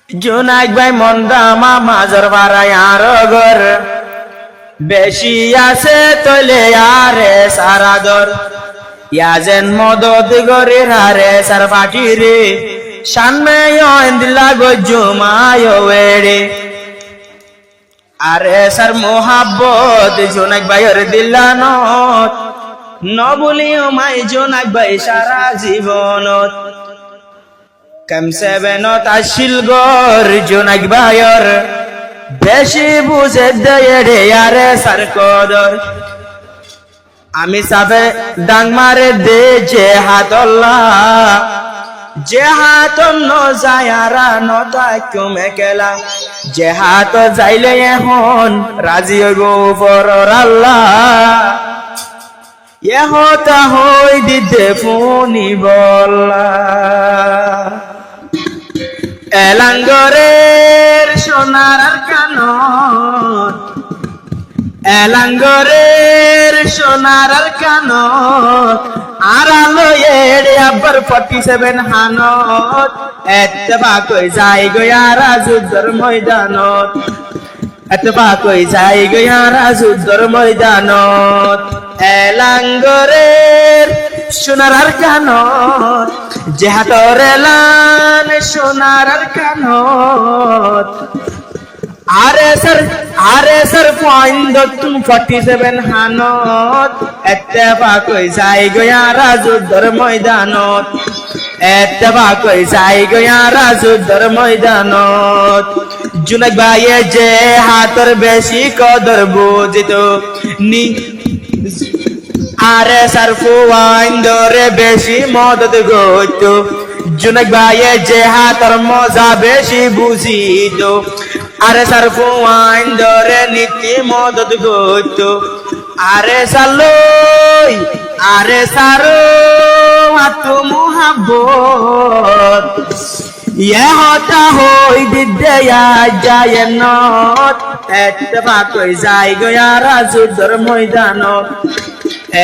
জুনাইদ ভাই মন্দা মাজর ভাড়ায় আরো ঘর বেশি আছে তলে আরে সারা দর ইয়াজেন মদত গরে হারে সার পাটি রে সানমে ইন্দিলা গজুমায় ওয়েড়ে আরে সার মোহাব্বত জুনাইদ ভাইয়ের দিলানত নবুলিও মাই জুনাইদ ভাই সারা জীবনত কেম সেভেনত আসিল গর জুনাইদ ভাইয়ের বেশি বুঝে দেয় রে আরে সার কদর আমি সাবে ডাং মারে দে যে হাতল্লা যে হাত ন যায়ারা নতাই কমে কেলা যে হাত যাইলে এখন রাজি হইব পরর আল্লাহ এহতা হই দিতে ফোনি বল্লা এলাঙ্গরের সোনার কানন এলাঙ্গরের সোনার কানন আড়ালো এড়ে আবার 47 হানত এতবা কই যাই গয়ারা যুদ্ধর ময়দানত এতবা কই যাই গয়ারা যুদ্ধর ময়দানত এলাঙ্গরের সোনার কানন যেহাতর এলান সোনার কানন আরে স্যার পয়েন্ট 47 হানত এতবা কই যাই গয়ারা যুদ্ধর ময়দানত এতবা কই যাই গয়ারা যুদ্ধর ময়দানত জুনাইদ ভাইয়ে যে হাতর বেশি কদর বুঝিত নি আরে স্যার পয়েন্ট রে বেশি মদত গইত জুনাইদ ভাইয়ে যে হাতর মজা বেশি বুঝিত আরে সার ফুয়াইন ধরে নীতি মদত গইত আরে সালই আরে সারো আত মুহাব্বত হতা হই দিদে যায় নত এতবা কই যাই গয়ারা যুদ্ধর ময়দানত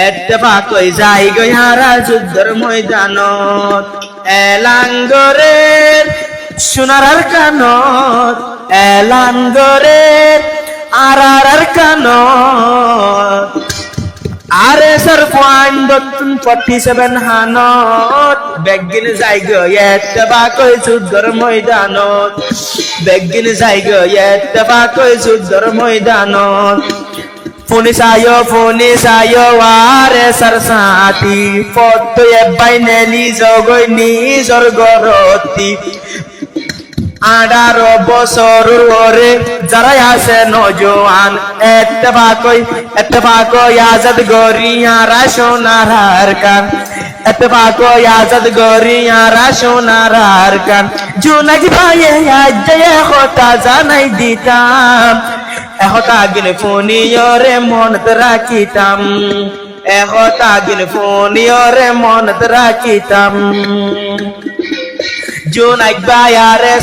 এতবা কই যাই গয়ারা যুদ্ধর ময়দানত এলাঙ্গরের সোনার কানত এলাঙ্গরের আরার কানত আরে স্যার পয়েন্ট 47 হানত বেগিন যাই গেতবা কই যুদ্ধর ময়দানত বেগিন যাই গেতবা কই যুদ্ধর ময়দানত ফোনি সায়ো আরে সার সাথী পত্ত এবাই নেলি জগই নিজর গরতি 18 বছর ওরে যারা আছে নজওয়ান এতবা কই আজাদ গরিয়ারা সোনার কান এতবা কই আজাদ গরিয়ারা সোনার কান জুনাইদ ভাইয়ে আজ হতা জানাই দিতাম এহতা গিনে ফোনিয়রে মনত রাখিতাম এহতা গিনে ফোনিয়রে মনত রাখিতাম জুনাইদ ভাইয়ারে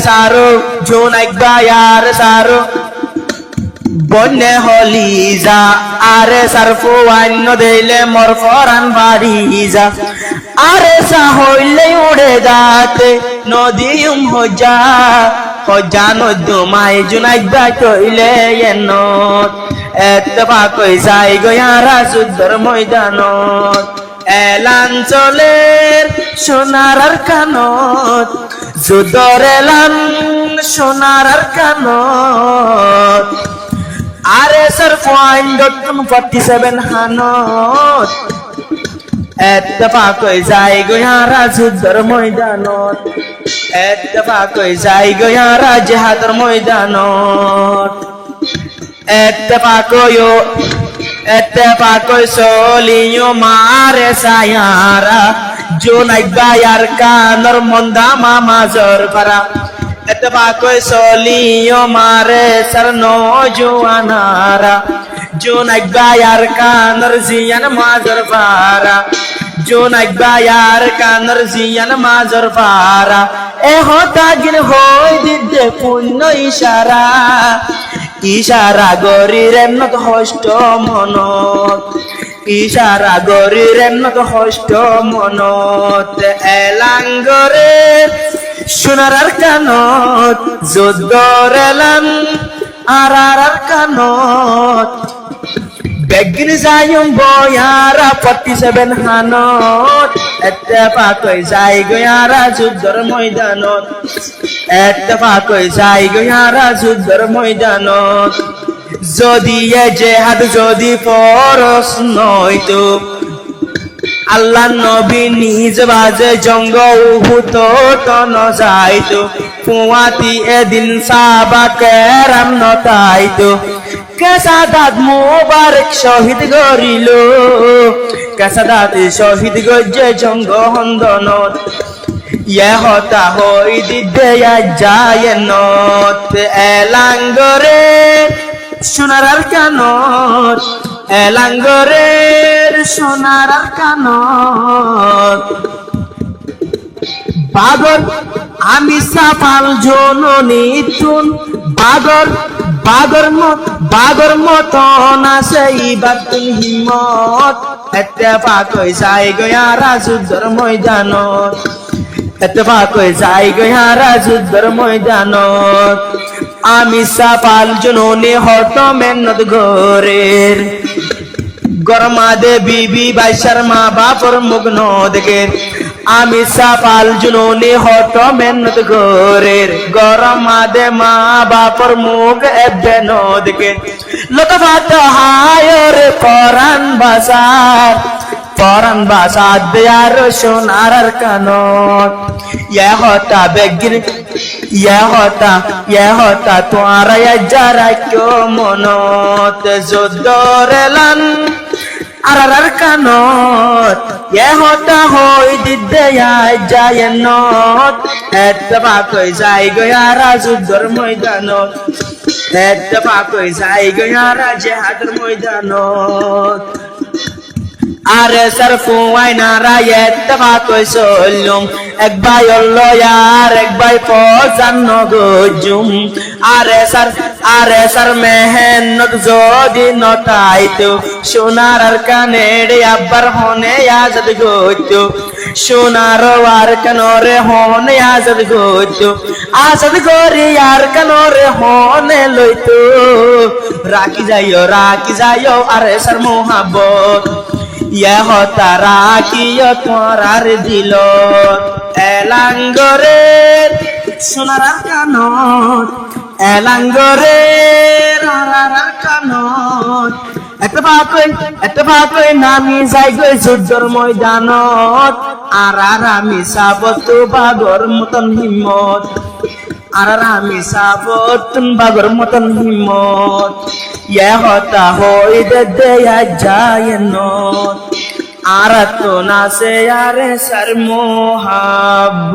সারো বন্যে হলি যা আরে সার ফুয়ান্য দিলে মোর ফরান বাড়ি যা আরে সা হইলে উড়ে যাতে নদীম হজা নদুমাই জুনাইদ ভাই কইলে এনত এতবা কই যাই গয়ারা যুদ্ধর ময়দানত এলাঞ্চলের সোনার কানত যুদ্ধর এলান সোনার কানত আরে স্যার পয়েন্ট 47 হানত এতবা কই যাই গয়ারা যুদ্ধর ময়দানত এতবা কই যাই গয়ারা জিহাদের ময়দানত এতবা কই সলিও মারে সায়ারা জুনাইদ ভাইয়ার কানর মন্দা মাজর পারা এতবা কই সলিও মারে সার নজওয়ানারা জুনাইদ ভাইয়ার কানর জিয়ান মাজর পারা জুনাইদ ভাইয়ার কানর জিয়ান মাজর পারা হতা গিন হই দিদে পুণ্য ইশারা গরিরেন নত হষ্ট মনত ইশারা গরিরেন নত হষ্ট মনত এলাঙ্গরের সোনার কানত যুদ্ধর এলান আর কানত বেগিন যাইম বয়ারা 47 হানত এত্তেফাক হই যাই গয়ারা যুদ্ধর ময়দানত এত্তেফাক হই যাই গয়ারা যুদ্ধর ময়দানত যদি এ জেহাদ যদি ফরজ নয়তো আল্লাহ নবী নিজ বাজে জঙ্গ উহুদ তন যাইতো ফুয়াতি এদিন সাহাবা কেরাম নতাইতো কেসাদাত মুবারক শহীদ গরিল কেসাদাত শহীদ গজ্জে জঙ্গ হন্দনত ইয়ে হতা হই দিদে জায়নত এলাঙ্গরে সোনার কানত এলাঙ্গরের সোনার কানত বাগর আমি সাফাল জননী তুন বাগর মতন আছে ইবাতুল হিম্মত এত্তেফাক হই যাই গয়ারা যুদ্ধর ময়দানত এত্তেফাক হই যাই গয়ারা যুদ্ধর ময়দানত আমি সাফাল জননী হত মেহনত গরের গরমাদে বিবি বাইশার মা বাপর মুগ্ন দেখে আমি সাফাল জননী হত মেহনত গরের গরমাদে মা বাপর মুখ এবে নদকে লতফাত হায়র পরান বাসার দেয়ার সোনার কানত ইয়া হতা বেগিন ইয়া হতা তোয়ারা যারা কেউ মনত যুদ্ধর এলান আর কানত ইয়া হতা হই দিদে জায়নত এত্তেফাক হই যাই গয়ারা যুদ্ধর ময়দানত এত্তেফাক হই যাই গয়ারা জিহাদের ময়দানত আরে সর ফুয়াই নারা এত্তেফাক হই চললুম এক ভাই আর এক ভাই ফজান নগজুম আরে সর মেহনত যদি নতাইতো সোনার আর কানের আব্বার হনে আজাদ গইতো সোনার আর কানরে হনে আজাদ গইতো আজাদ করে আর কানরে হনে লইতো রাখি যাইও আরে সর মোহাব্বত ইয়া হতা রাখিও তোরার দিল এলাঙ্গরের সোনার কানত এলাঙ্গরের কানত এত্তেফাক হই নামি যাই গই যুদ্ধর ময়দানত আর আমি সাবত বাগর মতন হিম্মত আর আমি সাবত বাগর মতন হিম্মত ইয়া হতা হই দে জায়নত আর তো না সে আরে সর মোহাব্বত